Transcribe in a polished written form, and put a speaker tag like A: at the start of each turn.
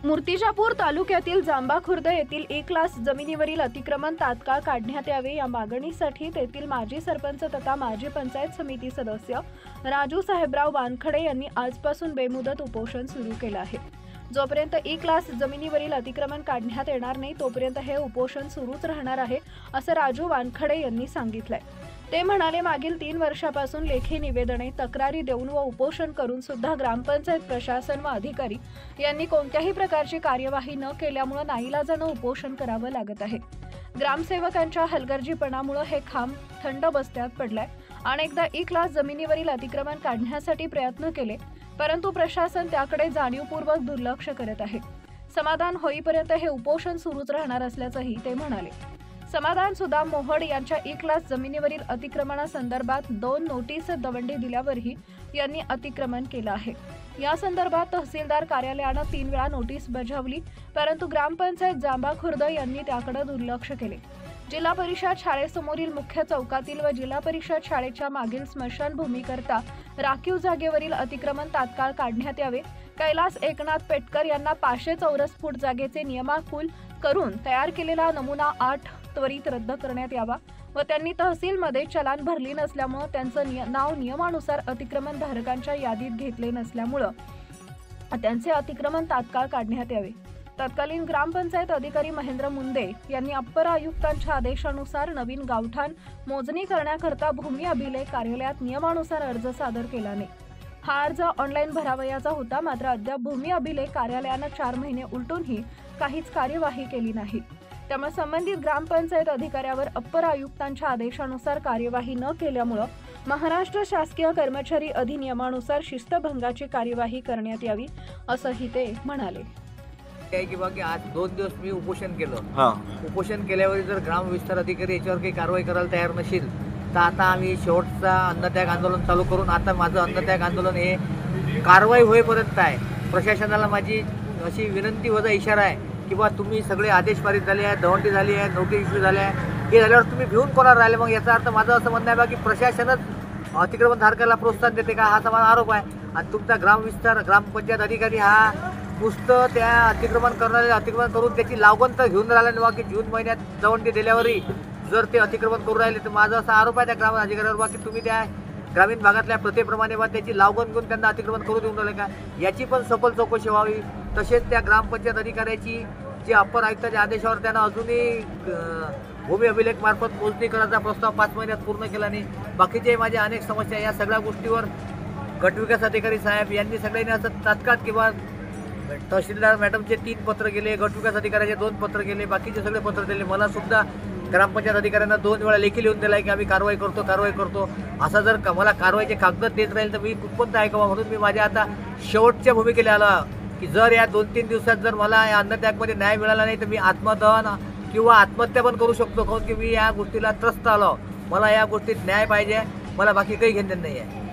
A: मूर्तिजापूर तालुक्यातील जांबा खुर्द येथील 1 लाख जमिनीवरील अतिक्रमण तात्काळ काढण्यात यावे या मागणीसाठी तेथील माजी सरपंच तथा माजी पंचायत समिती सदस्य राजू साहेबराव वानखडे यांनी आजपासून बेमुदत उपोषण सुरू केले आहे। जोपर्यंत 1 लाख जमिनीवरील अतिक्रमण काढण्यात येणार नाही तोपर्यंत हे उपोषण सुरूच राहणार आहे असं राजू वानखडे यांनी सांगितलंय। ते म्हणाले, मागील 3 वर्षापासून लेखी निवेदने तक्रारी देऊन व उपोषण करून सुद्धा ग्रामपंचायत प्रशासन व अधिकारी यांनी कोणत्याही प्रकारची कार्यवाही न केल्यामुळे नाईलाजाने उपोषण करावं लागत आहे। ग्रामसेवकांच्या हलगर्जीपणामुळे हे खांब थंड बसत्यात पडलाय। अनेकदा 1 लाख जमिनीवरील अतिक्रमण काढण्यासाठी प्रयत्न केले परंतु प्रशासन त्याकडे जाणीवपूर्वक दुर्लक्ष करत आहे। समाधान होईपर्यंत हे उपोषण सुरूच राहणार असल्याचंही ते म्हणाले। समाधान सुधा मोहड यांच्या 1 लाख जमिनीवरील अतिक्रमणासंदर्भात 2 नोटीस दवंडी दिल्यावरही यांनी अतिक्रमण केलं आहे। या संदर्भात तहसीलदार कार्यालयानं 3 वेळा नोटीस बजावली परंतु ग्रामपंचायत जांबा खुर्द यांनी त्याकडे दुर्लक्ष केले। जिल्हा परिषद शाळेसमोरील मुख्य चौकातील व जिल्हा परिषद शाळेच्या मागील स्मशानभूमीकरता राखीव जागेवरील अतिक्रमण तात्काळ काढण्यात यावे। कैलास एकनाथ पेटकर यांना 500 चौरस फूट जागेचे नियमाकुल करून तयार केलेला नमुना 8 त्वरित रद्द करण्यात यावा व त्यांनी तहसीलमध्ये चलान भरली नसल्यामुळे त्यांचं नाव नियमानुसार अतिक्रमण धारकांच्या यादीत घेतले नसल्यामुळे त्यांचे अतिक्रमण तात्काळ काढण्यात यावे। तत्कालीन ग्रामपंचायत अधिकारी महेंद्र मुंदे यांनी अप्पर आयुक्तांच्या आदेशानुसार नवीन गावठाण मोजणी करण्याकरता भूमी अभिलेख कार्यालयात नियमानुसार अर्ज सादर केला नाही। हा अर्ज ऑनलाईन भरावयाचा होता मात्र अद्याप भूमी अभिलेख कार्यालयानं 4 महिने उलटूनही काहीच कार्यवाही केली नाही। त्यामुळे संबंधित ग्रामपंचायत अधिकाऱ्यावर अप्पर आयुक्तांच्या आदेशानुसार कार्यवाही न केल्यामुळे महाराष्ट्र शासकीय कर्मचारी अधिनियमानुसार शिस्तभंगाची कार्यवाही करण्यात यावी असंही ते म्हणाले।
B: की बाकी आज 2 दिवस मी उपोषण केलं। उपोषण केल्यावर जर ग्राम विस्तार अधिकारी याच्यावर काही कारवाई करायला तयार नसेल तर आता आम्ही शेवटचा अन्नत्याग आंदोलन चालू करून आता माझं अन्नत्याग आंदोलन हे कारवाई होईपर्यंत आहे। प्रशासनाला माझी अशी विनंती वजा इशारा आहे की बा तुम्ही सगळे आदेश पारित झाले आहेत, दवंडी झाली आहे, नोटीस इश्यू झाल्या आहे, हे झाल्यावर तुम्ही भिवून कोणाला राहिले। मग याचा अर्थ माझं असं म्हणणं आहे बा की प्रशासनच अतिक्रमण धारकाला प्रोत्साहन देते का हा माझा आरोप आहे। आणि तुमचा ग्रामपंचायत अधिकारी हा नुसतं त्या अतिक्रमण करून त्याची लावगण तर घेऊन राहिला नाही की जून महिन्यात दवंडी दिल्यावरही जर ते अतिक्रमण करून राहिले तर माझा असा आरोप आहे त्या ग्राम अधिकाऱ्यावर बा की तुम्ही त्या ग्रामीण भागातल्या प्रथेप्रमाणे बा त्याची लावगण घेऊन त्यांना अतिक्रमण करू देऊन राहिले का, याची पण सखोल चौकशी व्हावी। तसेच त्या ग्रामपंचायत अधिकाऱ्याची जे अप्पर आयुक्ताच्या आदेशावर त्यांना अजूनही भूमी अभिलेख मार्फत मोजणी करायचा प्रस्ताव 5 महिन्यात पूर्ण केला नाही। बाकीचे माझ्या अनेक समस्या या सगळ्या गोष्टीवर गटविकास अधिकारी साहेब यांनी सगळ्यांनी असं तात्काळ किंवा तहसीलदार मॅडमचे 3 पत्र गेले, गटविकास अधिकाऱ्याचे 2 पत्र गेले, बाकीचे सगळे पत्र दिले। मला सुद्धा ग्रामपंचायत अधिकाऱ्यांना 2 वेळा लेखी लिहून दिला की आम्ही कारवाई करतो। असं जर मला कारवाईचे कागद देत राहील तर मी कुठपर्यंत ऐकावं, म्हणून मी माझ्या आता शेवटच्या भूमिकेला आला की जर या 2-3 दिवसात जर मला या अन्नत्यागमध्ये न्याय मिळाला नाही तर मी आत्मदहन किंवा आत्महत्या पण करू शकतो, कारण की मी या गोष्टीला त्रस्त आलो। मला या गोष्टीत न्याय पाहिजे, मला बाकी काही घेणं नाही आहे।